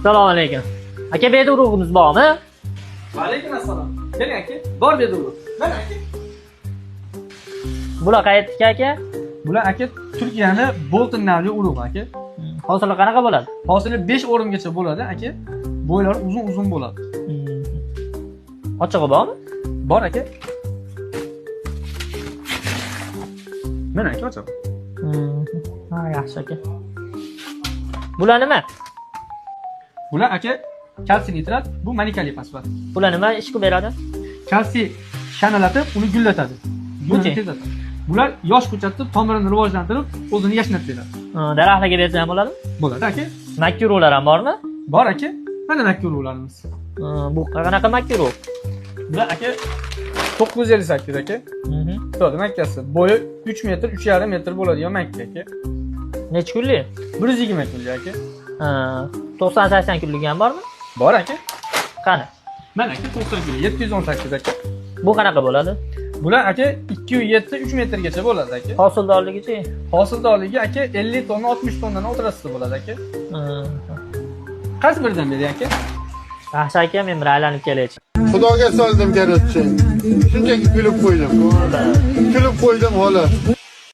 Assalomu alaykum. Aka, bu yerda urug'imiz bormi? Alaykum assalom. Keling aka. Bor dedi u. Mana aka. Bular qayerdiki aka? Bular aka Turkiyani Bolton navli urug' aka. Hosili qanaqa bo'ladi? Hosili 5 o'rimgacha bo'ladi aka. Bo'ylari uzun bo'ladi. Ochig'i bormi? Bor aka. Mana aka ochib. Ha, yaxshi aka. Bular nima? Bular aka kalsiy nitrat, bu manikali fosfat. Bular nima ish qilib beradi? Kalsiy shanalatib, uni gullatadi. Buchi? Bular yosh ko'chatni tomirini rivojlantirib, o'zini yashnab beradi. Daraxtlarga bersa ham bo'ladimi? Bo'ladi aka. Makrular ham bormi? Bor aka. Mana makrularimiz. Bu qanaqa makru? Bular aka 958 aka. To'g'ri, makkasi. Bo'yi 3 metr, 3,5 metr bo'ladigan makka aka. Necha kunlik? 120 kunlik aka. 90-80 kunlik ham bormi? Bor aka. Qani? Mana aka 90 kunlik, 718 aka. Bu qanaqa bo'ladi? Bular aka 2,7 3 metrgacha bo'ladi aka. Hosildorligichi? Hosildorligi aka 50 tonna, 60 tonnadan o'tirasida bo'ladi aka. Qaysi biridan beri aka? Yaxshi aka, men bir aylanib kelay. Xudoga soldim garchi. Shunchaki kulib qo'ydim. Kulib qo'ydim xolos.